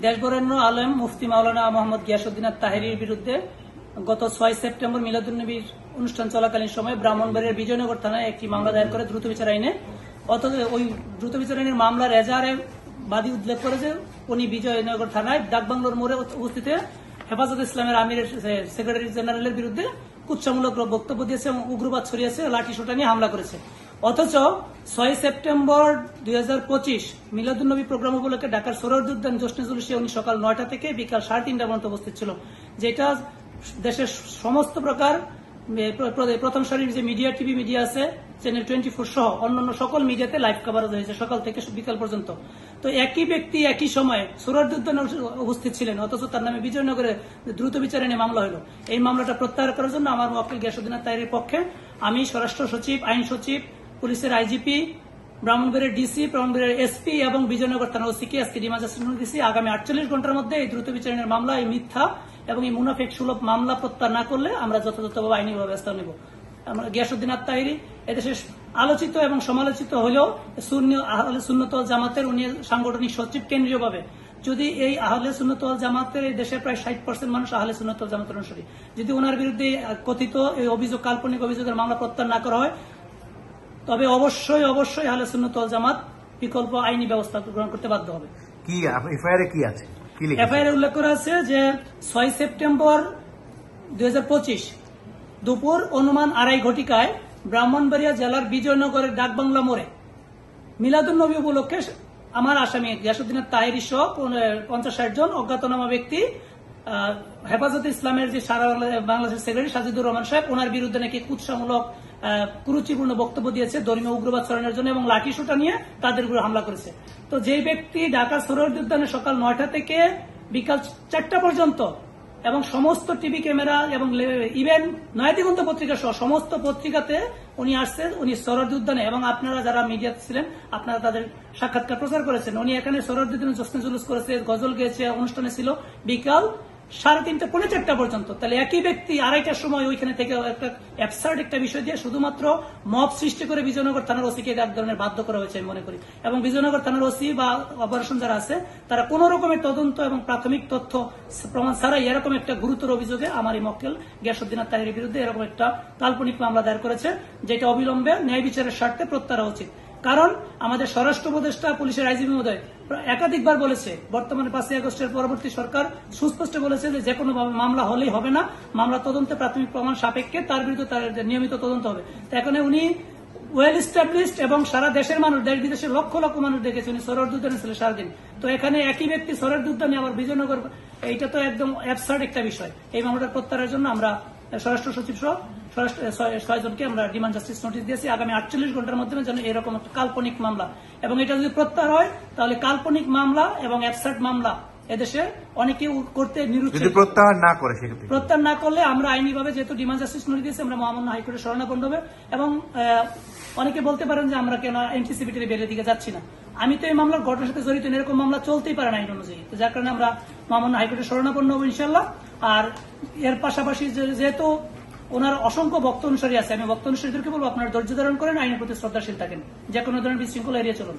দেশবরেণ্য আলেম মুফতি মাওলানা মোহাম্মদ গিয়াসউদ্দিন আত-তাহেরীর বিরুদ্ধে গত 6 সেপ্টেম্বর মিলাদুন্নবীর অনুষ্ঠান চলাকালীন সময়ে ব্রাহ্মণবাড়িয়ার বিজয়নগর থানায় একটি মামলা দায়ের করে দ্রুত বিচার আইনে। অথচ ওই দ্রুত বিচার আইনের মামলার এজাহারে বাদী উল্লেখ করে যে উনি বিজয়নগর থানায় ডাকবাংলোর মোড়ে উপস্থিত হেফাজত ইসলামের আমিরের সেক্রেটারি জেনারেলের বিরুদ্ধে কুৎসামূলক বক্তব্য দিয়েছে এবং উগ্রবাদ ছড়িয়েছে, লাঠি সোটা নিয়ে হামলা করেছে। অথচ 6 সেপ্টেম্বর 2025 মিলাদুন্নবী প্রোগ্রাম উপলক্ষে ঢাকার সোহরাওয়ার্দী উদ্যান জশ্নে জুলুসে উনি সকাল 9টা থেকে বিকাল 3:30 পর্যন্ত উপস্থিত ছিল, যেটা দেশের সমস্ত প্রকার প্রথম সারির যে মিডিয়া, টিভি মিডিয়া আছে, চ্যানেল 24 সহ অন্যান্য সকল মিডিয়াতে লাইভ কভারেজ হয়েছে সকাল থেকে বিকাল পর্যন্ত। তো একই ব্যক্তি একই সময়ে সোহরাওয়ার্দী উদ্যানে উপস্থিত ছিলেন, অথচ তার নামে বিজয়নগরে দ্রুত বিচার আইনে মামলা হলো। এই মামলাটা প্রত্যাহার করার জন্য আমার ওয়াকিল গিয়াসউদ্দিন আত-তাহেরীর পক্ষে আমি স্বরাষ্ট্র সচিব, আইন সচিব, পুলিশের আইজিপি, ব্রাহ্মণবাড়িয়ার ডিসি, ব্রাহ্মণবাড়িয়ার এসপি এবং বিজয়নগর থানা ওসিকে আজকে রিমান্ড নোটিশ দিয়েছি। আগামী 48 ঘন্টার মধ্যে এই দ্রুত বিচারের মামলা, এই মিথ্যা এবং এই মুনাফিক সুলভ মামলা প্রত্যাহার না করলে আমরা যথাযথভাবে আইনি ব্যবস্থা নেব। আমরা গিয়াসউদ্দিন আত-তাহেরী এদেশের আলোচিত এবং সমালোচিত হলেও আহলে সুন্নাত ওয়াল জামাতের উনি সাংগঠনিক সচিব কেন্দ্রীয়ভাবে। যদি এই আহলে সুন্নাত ওয়াল জামাতের এই দেশের প্রায় 60% মানুষ আহলে সুন্নাত ওয়াল জামাতের অনুসারী, যদি ওনার বিরুদ্ধে কথিত এই অভিযোগ, কাল্পনিক অভিযোগের মামলা প্রত্যাহার না করা হয়, তবে অবশ্যই অবশ্যই আহলে সুন্নাত ওয়াল জামাত বিকল্প আইনি ব্যবস্থা গ্রহণ করতে বাধ্য হবে। কি এফআইআর কি আছে? এফআইআর উল্লেখ করা আছে যে 6 সেপ্টেম্বর 2025 দুপুর অনুমান 2:30 ঘটিকায় ব্রাহ্মণবাড়িয়া জেলার বিজয়নগরের ডাকবাংলা মোড়ে মিলাদুন্নবী উপলক্ষে আমার আসামি গিয়াসউদ্দিন আত-তাহেরী সহ 50-60 জন অজ্ঞাতনামা ব্যক্তি হেফাজতে ইসলামের যে সারা বাংলাদেশের সেক্রেটারি সাজিদুর রহমান সাহেব, ওনার বিরুদ্ধে নাকি কুৎসামূলক কুরুচিপূর্ণ বক্তব্য দিয়েছে ধর্মীয় উগ্রবাদ ছড়ানোর জন্য এবং লাঠি সোটা নিয়ে তাদের উপর হামলা করেছে। তো যে ব্যক্তি ঢাকার সোহরাওয়ার্দী উদ্যানে সকাল 9টা থেকে বিকাল 4টা পর্যন্ত এবং সমস্ত টিভি ক্যামেরা এবং ইভেন নয়াদিগন্ত পত্রিকা সহ সমস্ত পত্রিকাতে উনি আসছেন, উনি সোহরাওয়ার্দী উদ্যানে, এবং আপনারা যারা মিডিয়াতে ছিলেন আপনারা তাদের সাক্ষাৎকার প্রচার করেছেন। উনি এখানে সোহরাওয়ার্দী উদ্যানে জশ্নে জুলুস করেছে, গজল গেয়েছে, অনুষ্ঠানে ছিল বিকাল 3:30 পৌনে 4টা পর্যন্ত। তাহলে একই ব্যক্তি 2:30টার সময় ওইখানে থেকে একটা অ্যাবসার্ড একটা বিষয় দিয়ে শুধুমাত্র মব সৃষ্টি করে বিজয়নগর থানার ওসিকে এক ধরনের বাধ্য করা হয়েছে আমি মনে করি। এবং বিজয়নগর থানার ওসি বা অপারেশন যারা আছে তারা কোন রকমের তদন্ত এবং প্রাথমিক তথ্য প্রমাণ ছাড়াই এরকম একটা গুরুতর অভিযোগে আমার এই মক্কেল গিয়াসউদ্দিন আত-তাহেরীর বিরুদ্ধে এরকম একটা কাল্পনিক মামলা দায়ের করেছে, যেটা অবিলম্বে ন্যায় বিচারের স্বার্থে প্রত্যাহার উচিত। কারণ আমাদের স্বরাষ্ট্র উপদেষ্টা, পুলিশের আইজিপি মহোদয় একাধিকবার বলেছে, বর্তমানে 5ই আগস্টের পরবর্তী সরকার সুস্পষ্ট বলেছে যে কোনো মামলা হলেই হবে না, মামলা তদন্তে প্রাথমিক প্রমাণ সাপেক্ষে তার বিরুদ্ধে তার নিয়মিত তদন্ত হবে। তো এখানে উনি ওয়েল এস্টাবলিশড এবং সারা দেশের মানুষ, দেশ বিদেশের লক্ষ লক্ষ মানুষ দেখেছে উনি সোহরাওয়ার্দী উদ্যানে ছিল সারাদিন। তো এখানে একই ব্যক্তি সোহরাওয়ার্দী উদ্যানে আবার বিজয়নগর, এইটা তো একদম অ্যাবসার্ড একটা বিষয়। এই মামলাটা প্রত্যাহারের জন্য আমরা স্বরাষ্ট্র সচিব সহ 6 জনকে আমরা ডিমান্ড জাস্টিস নোটিশ দিয়েছি আগামী 48 ঘন্টার মধ্যে যেন এরকম একটা কাল্পনিক মামলা, এবং এটা যদি প্রত্যাহার হয় তাহলে কাল্পনিক মামলা এবং অ্যাবসার্ড মামলা এদেশে অনেকে করতে নিরুৎসাহিত। প্রত্যাহার না করলে আমরা আইনিভাবে যেহেতু ডিমান্ড জাস্টিস নোটিশ দিয়েছি আমরা মহামান্য হাইকোর্টের শরণাপন্ন হবে। এবং অনেকে বলতে পারেন যে আমরা কেন এন্টিসিপেটরি বেলের দিকে যাচ্ছি না। আমি তো এই মামলার ঘটনার সাথে জড়িত, এরকম মামলা চলতেই পারে না আইন অনুযায়ী, যার কারণে আমরা মহামান্য হাইকোর্টের শরণাপন্ন হবো ইনশাল্লাহ। আর এর পাশাপাশি যেহেতু ওনার অসংখ্য ভক্ত অনুসারী আছে, আমি ভক্ত অনুসারীদেরকে বলবো আপনারা ধৈর্য ধারণ করেন, আইনের প্রতি শ্রদ্ধাশীল থাকেন, যে কোনো ধরনের বিশৃঙ্খলা এড়িয়ে চলুন।